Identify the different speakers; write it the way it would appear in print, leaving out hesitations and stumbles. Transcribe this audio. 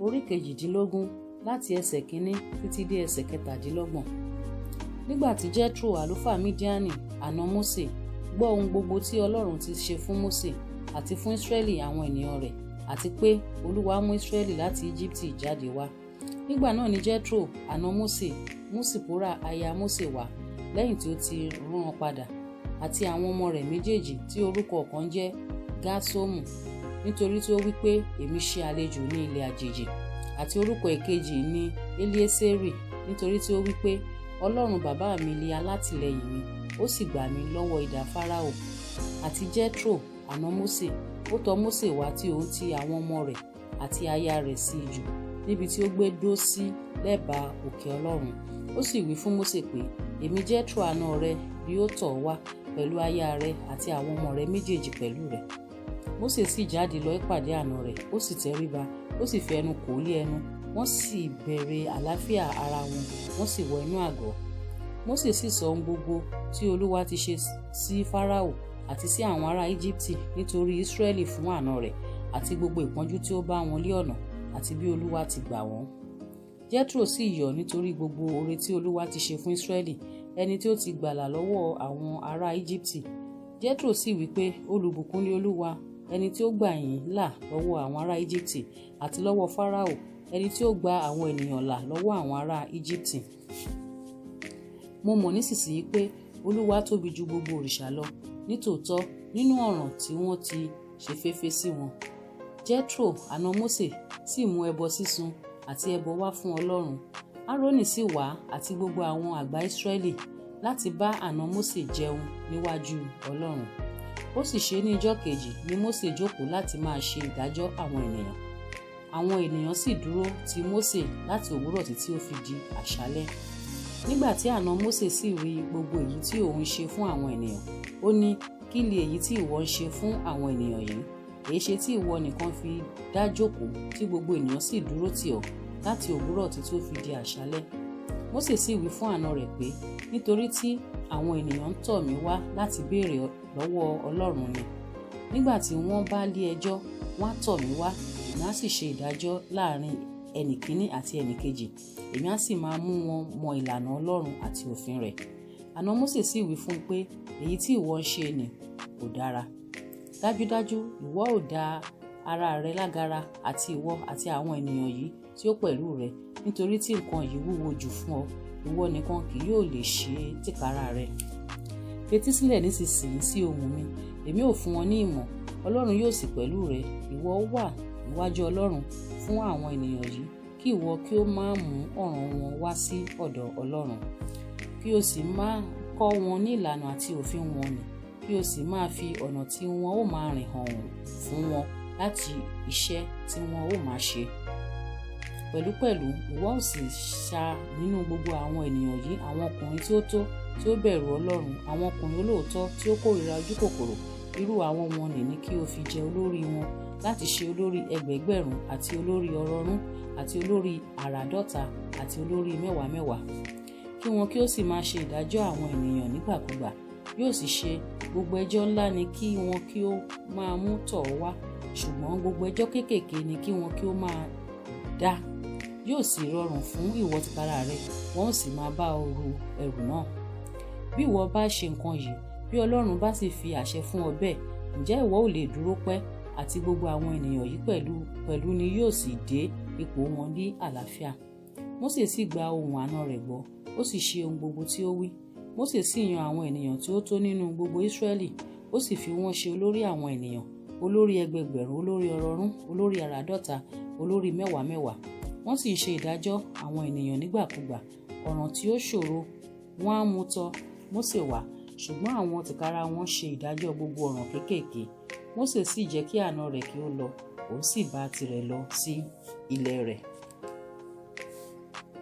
Speaker 1: orí 18 láti ẹsẹ̀ 1 títí dé ẹsẹ̀ 27. Nígbà tí Jethro àlùfáà Mídíánì àna Mósè gbọ́ ohun gbogbo tí Ọlọ́run ti ṣe fún Mósè àti fún Ísírẹ́lì àwọn ènìyàn rẹ̀, àti pé Olúwa mú Ísírẹ́lì láti Íjíbítì jáde wá. Nígbà náà ni Jethro àna Mósè mú Sípórà aya Mósè wá lẹ́yìn tí ó ti rán padà, àti àwọn ọmọ rẹ̀ méjèèjì tí orúkọ ọ̀kan jẹ́ Gáṣómù, nítorí tí ó wí pé èmi ṣe àlejò ní ilẹ̀ àjèjì, àti orúkọ èkejì ní Eliésérì, nítorí tí ó wí pé Ọlọ́run bàbá mi ni alátìlẹ́yìn mi, ó sì gbà mí lọ́wọ́ idà Fáráò. Àti Jethro àna Mósè, ó tọ̀ Mósè wá tí òun ti àwọn ọmọ rẹ̀ àti aya rẹ̀ sí ijù, níbi tí ó gbé dó sí lẹ́bàá òkè Ọlọ́run. Ó sì wí fún Mósè pé, èmi Jethro àna rẹ bí ó tọ̀ wá pẹ̀lú aya rẹ àti àwọn ọmọ rẹ méjèèjì pẹ̀lú rẹ̀. Mósè sì jáde lọ ìpàdé àna rẹ̀, ó sì tẹríba, ó sì fi ẹnu kò lé ẹnu, wọ́n sì bẹ̀rẹ̀ àlàáfíà ara wọn, wọ́n sì wọ inú àgọ́. Mósè sì sọ ohun gbogbo tí Olúwa ti ṣe sí Fáráò àti sí àwọn ará Íjíbítì nítorí Ísírẹ́lì fún àna rẹ̀, àti gbogbo ìpọ́njú tí ó bá wọn lé ọ̀nà, àti bí Olúwa ti gbà wọ́n. Jethro sì yọ̀ nítorí gbogbo oore tí Olúwa ti ṣe fún Ísírẹ́lì, ẹni tí ó ti gbàlà lọ́wọ́ àwọn ará Íjíbítì. Jethro sì wí pé, olùbùkún ni Olúwa, ẹni tí ó gbà yín là lọ́wọ́ àwọn ará Íjíbítì àti lọ́wọ́ Fáráò, ẹni tí ó gba àwọn ènìyàn là lọ́wọ́ àwọn ará Íjíbítì. Mo mọ̀ nísinsìnyí pé Olúwa tóbi ju gbogbo òrìṣà lọ, nítòótọ́ nínú ọ̀ràn tí wọ́n ti ṣèféfé sí wọn. Jethro àna Mósè sì mú ẹbọ sísun àti ẹbọ wá fún Ọlọ́run. Árónì sì wá àti gbogbo àwọn àgbà Ísírẹ́lì láti bá àna Mósè jẹun níwájú Ọlọ́run. Ó sì ṣe ní ijọ́ kejì ni Mósè jókòó láti máa ṣe ìdájọ́ àwọn ènìyàn. Àwọn ènìyàn sì dúró ti Mósè láti òwúrọ̀ títí ó fi di àṣálẹ́. Nígbà tí àna Mósè sì rí gbogbo èyí tí òun ṣe fún àwọn ènìyàn, ó ní, kí ni èyí tí ìwọ ń ṣe fún àwọn ènìyàn yìí? Èéṣe tí ìwọ nìkan fi dá jókòó tí gbogbo ènìyàn sì dúró tì ọ́ láti òwúrọ̀ títí ó fi di àṣálẹ́? Mósè sì wí fún àna rẹ̀ pé, nítorí tí àwọn ènìyàn ń tọ̀ mí wá láti béèrè lọ́wọ́ Ọlọ́run ni. Nígbà tí wọ́n bá lé ẹjọ́, wọ́n á tọ̀ mí wá, èmi á sì ṣe ìdájọ́ láàrin ẹnì kíní àti ẹnì kejì, èmi á sì máa mú wọn mọ ìlànà Ọlọ́run àti òfin rẹ̀. Àna Mósè sì wí fún un pé, èyí tí ìwọ ń ṣe nì kò dára. Dájúdájú ìwọ ò dá ara rẹ lágara, àti ìwọ àti àwọn ènìyàn yìí tí ó pẹ̀lú rẹ, nítorí tí nǹkan yìí wúwo jù fún ọ, ìwọ nìkan kì yóò lè ṣe tìkára rẹ. Fetísílẹ̀ nísinsìnyí sí ohùn mi, èmi ò fún wọn ní ìmọ̀, Ọlọ́run yóò sì pẹ̀lú rẹ. Ìwọ wà níwájú Ọlọ́run fún àwọn ènìyàn yìí, kí ìwọ kí ó máa mú ọ̀ràn wọn wá sí ọ̀dọ̀ Ọlọ́run, kí o sì máa kọ́ wọn ní ìlànà àti òfin wọn nì, kí o sì máa fi ọ̀nà tí wọn ó máa rìn hàn fún wọn láti iṣẹ́ tí wọn ó máa ṣe. Pẹ̀lúpẹ̀lú ìwọ ó sì ṣà nínú gbogbo àwọn ènìyàn yìí àwọn ọkùnrin tí ó tó, tí ó bẹ̀rù Ọlọ́run, àwọn ọkùnrin olóòótọ́ tí ó kórìíra ojú kòkòrò. Irú àwọn wọn nì kí o fi jẹ olórí wọn, láti ṣe olórí ẹgbẹ̀ẹ́gbẹ̀rún àti olórí ọ̀rọ̀rún àti olórí àràádọ́ta àti olórí mẹ́wàá. Kí wọn kí ó sì máa ṣe ìdájọ́ àwọn ènìyàn nígbàkúgbà. Yóò sì ṣe gbogbo ẹjọ́ ńlá ni kí wọn kí ó máa mú tọ̀ ọ́ wá, ṣùgbọ́n gbogbo ẹjọ́ kéékèèké ni kí wọn kí ó máa dá. Yóò sì rọrùn fún ìwọ tìkára rẹ, wọn ó sì máa bá ọ ru ẹrù náà. Bí ìwọ bá ṣe nǹkan yìí, bí Ọlọ́run bá sì fi àṣẹ fún ọ bẹ́ẹ̀, ǹjẹ́ ìwọ ò lè dúró pẹ́? Àti gbogbo àwọn ènìyàn yìí pẹ̀lú ni yóò sì dé ipò wọn ní àlàáfíà. Mósè sì gba ohùn àna rẹ̀ gbọ́, ó sì ṣe ohun gbogbo tí ó wí. Mósè sì yan àwọn ènìyàn tí ó tó nínú gbogbo Ísírẹ́lì, ó sì fi wọ́n ṣe olórí àwọn ènìyàn, olórí ẹgbẹẹgbẹ̀rún, olórí ọ̀rọ̀rún, olórí àràádọ́ta, olórí mẹ́wàá. Wọ́n sì ń ṣe ìdájọ́ àwọn ènìyàn nígbàkúgbà. Ọ̀ràn tí ó ṣòro wọ́n á mú tọ̀ Mósè wá, ṣùgbọ́n àwọn tìkára wọn ṣe ìdájọ́ gbogbo ọ̀ràn kéékèèké. Mósè sì jẹ́ kí àna rẹ̀ kí ó lọ, òun sì bá tirẹ̀ lọ sí ilẹ̀ rẹ̀.